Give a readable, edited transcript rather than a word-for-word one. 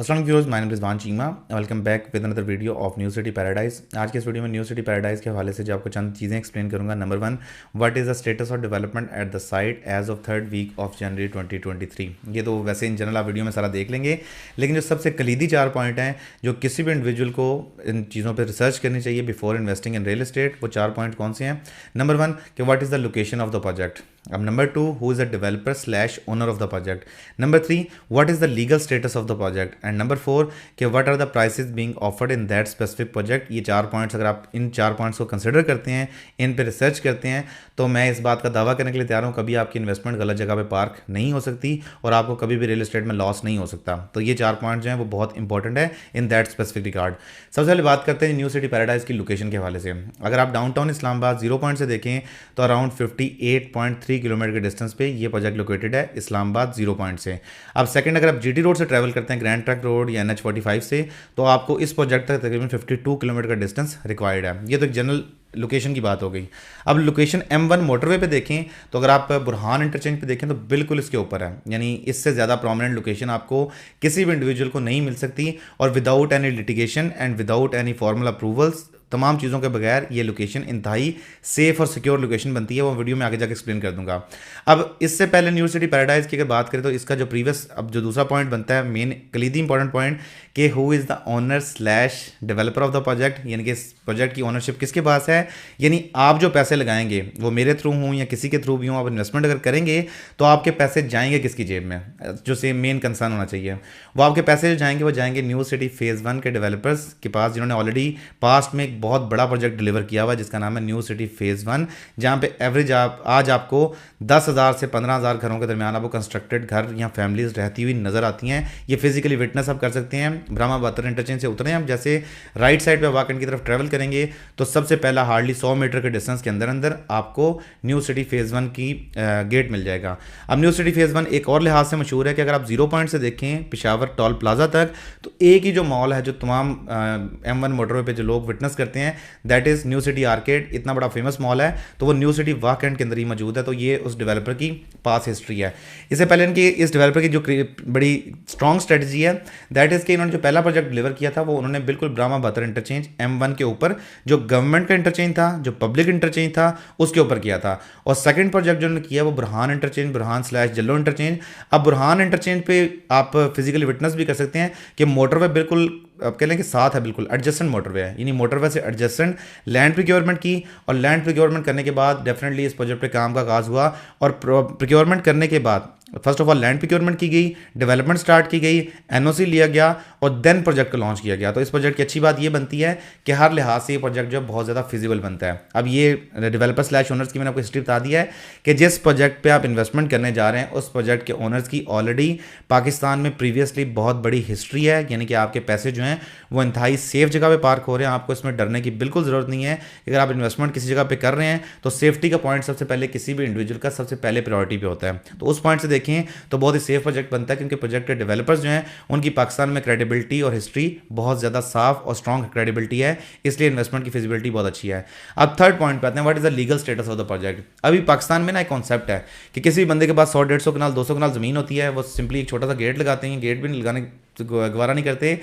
अस्सलाम viewers, my name is Rizwan Cheema. Welcome back with another video of new city paradise. आज के इस video में न्यू सिटी पैराडाइज के हवाले से जो आपको चंद चीज़ें एक्सप्लेन करूंगा। Number 1, what is the status of development at the site as of 3rd week of January 2023। ये तो वैसे इन जनरल आप वीडियो में सारा देख लेंगे, लेकिन जो सबसे कलीदी 4 पॉइंट हैं जो किसी भी इंडिविजुअल को इन चीज़ों पर रिसर्च करनी चाहिए before investing in real estate, वो 4 पॉइंट कौन से हैं। नंबर 1 कि what is the location of the project. अब number 2, who is the developer slash owner of the project. Number 3, what is the legal status of the project. And number 4 कि what are the prices being offered in that specific project. ये 4 points अगर आप इन 4 points को consider करते हैं, इन पे research करते हैं, तो मैं इस बात का दावा करने के लिए तैयार हूँ कभी आपकी इन्वेस्टमेंट गलत जगह पे पार्क नहीं हो सकती और आपको कभी भी रियल एस्टेट में लॉस नहीं हो सकता। तो ये 4 पॉइंट जो हैं वो बहुत इंपॉर्टेंट है इन दैट स्पेसिफिक रिगार्ड। सबसे पहले बात करते हैं न्यू सिटी पैराडाइज की लोकेशन के हवाले से। अगर आप डाउनटाउन इस्लामाबाद 0 पॉइंट से देखें तो अराउंड 58.3 किलोमीटर के डिस्टेंस पे ये प्रोजेक्ट लोकेटेड है इस्लामाबाद 0 पॉइंट से। अब सेकंड, अगर आप जीटी रोड से ट्रैवल करते हैं ग्रैंड ट्रंक रोड या NH45 से, तो आपको इस प्रोजेक्ट तक तकरीबन 52 किलोमीटर का डिस्टेंस रिक्वायर्ड है। ये तो एक जनरल लोकेशन की बात हो गई। अब लोकेशन M1 मोटरवे पे देखें तो अगर आप बुरहान इंटरचेंज पे देखें तो बिल्कुल इसके ऊपर है, यानी इससे ज़्यादा प्रोमिनेंट लोकेशन आपको किसी भी इंडिविजुअल को नहीं मिल सकती। और without any litigation and without any formal approvals, तमाम चीज़ों के बगैर ये लोकेशन इंतहाई सेफ और सिक्योर लोकेशन बनती है। वो वीडियो में आगे जाकर एक्सप्लेन कर दूंगा। अब इससे पहले न्यू सिटी पैराडाइज की अगर बात करें तो इसका जो प्रीवियस अब जो दूसरा पॉइंट बनता है, मेन कलीदी इंपॉर्टेंट पॉइंट, कि who is the owner slash developer of the project, यानी कि इस प्रोजेक्ट की ओनरशिप किसके पास है। यानी आप जो पैसे लगाएंगे वो मेरे थ्रू हों या किसी के थ्रू भी हों, आप इन्वेस्टमेंट अगर करेंगे तो आपके पैसे जाएंगे किसकी जेब में, जो सेम मेन कंसर्न होना चाहिए। वो आपके पैसे जो जाएंगे वो जाएंगे न्यू सिटी फेज़ 1 के डेवलपर्स के पास, जिन्होंने ऑलरेडी पास्ट में एक बहुत बड़ा प्रोजेक्ट डिलीवर किया हुआ है जिसका नाम है न्यू सिटी फेज़ 1, जहाँ पे एवरेज आज आपको 10,000 से 15,000 घरों के दरमियान आपको कंस्ट्रक्टेड घर या फैमिलीज रहती हुई नजर आती हैं। ये फिजिकली विटनेस आप कर सकते हैं। ब्रह्मा बहत्तर इंटरचेंज से उतरे हम जैसे राइट साइड पे वाकंड की तरफ ट्रैवल करेंगे तो सबसे पहला हार्डली 100 मीटर के डिस्टेंस के अंदर अंदर आपको न्यू सिटी फेज़ 1 की गेट मिल जाएगा। अब न्यू सिटी फेज़ 1 एक और लिहाज से मशहूर है कि अगर आप 0 पॉइंट से देखें पेशावर टोल प्लाजा तक, तो एक ही जो मॉल है जो तमाम M1 मोटरवे पे जो लोग विटनेस करते हैं, that is new city arcade. इतना बड़ा फेमस मॉल है, तो वो न्यू सिटी वाकंड के अंदर ही मौजूद है। तो ये उस डेवलपर की पास हिस्ट्री है। इससे पहले इनकी इस डेवलपर की जो बड़ी स्ट्रॉन्ग स्ट्रेटजी है, दैट इज़ कि इन्होंने जो पहला प्रोजेक्ट डिलीवर किया था वो उन्होंने बिल्कुल ब्रह्मा बहत्तर इंटरचेंज M1 के ऊपर, जो गवर्नमेंट का इंटरचेंज था, जो पब्लिक इंटरचेंज था, उसके ऊपर किया था। और सेकंड प्रोजेक्ट जो उन्होंने किया वो Burhan interchange, Burhan slash जल्लो interchange. अब बुरहान इंटरचेंज पे आप फिजिकली विटनेस भी कर सकते हैं कि मोटरवे बिल्कुल आप कह लें कि साथ है, बिल्कुल एडजस्टेंट मोटरवे है, यानी मोटरवे से एडजस्टेंट लैंड प्रोक्योरमेंट की। और लैंड प्रोक्योरमेंट करने के बाद डेफिनेटली इस प्रोजेक्ट पे काम का आगाज़ हुआ। और प्रोक्योरमेंट करने के बाद first of all land procurement की गई, डेवलपमेंट स्टार्ट की गई, NOC लिया गया और देन प्रोजेक्ट को लॉन्च किया गया। तो इस प्रोजेक्ट की अच्छी बात ये बनती है कि हर लिहाज से ये प्रोजेक्ट जो है बहुत ज़्यादा फिजिबल बनता है। अब ये डेवलपर स्लैश ओनर्स की मैंने आपको हिस्ट्री बता दिया है कि जिस प्रोजेक्ट पे आप इन्वेस्टमेंट करने जा रहे हैं उस प्रोजेक्ट के ओनर्स की ऑलरेडी पाकिस्तान में प्रीवियसली बहुत बड़ी हिस्ट्री है, यानी कि आपके पैसे जो हैं वो इंतहाई सेफ जगह पे पार्क हो रहे हैं। आपको इसमें डरने की बिल्कुल ज़रूरत नहीं है। अगर आप इन्वेस्टमेंट किसी जगह पे कर रहे हैं तो सेफ्टी का पॉइंट सबसे पहले किसी भी इंडिविजुअल का सबसे पहले प्रायोरिटी पे होता है। तो उस पॉइंट से देखें तो बहुत ही सेफ प्रोजेक्ट बनता है, क्योंकि प्रोजेक्ट के डेवलपर्स जो हैं उनकी पाकिस्तान में क्रेडिबिलिटी और हिस्ट्री बहुत ज़्यादा साफ और स्ट्रॉन्ग क्रेडिबिलिटी है, इसलिए इन्वेस्टमेंट की फिजिबिलिटी बहुत अच्छी है। अब थर्ड पॉइंट पे आते हैं, what is the legal status of the project. अभी पाकिस्तान में ना एक कॉन्सेप्ट है कि किसी बंदे के पास 100-150 कनाल 200 कनाल ज़मीन होती है, वो सिंपली एक छोटा सा गेट लगाते हैं, गेट भी लगाने गवारा नहीं करते,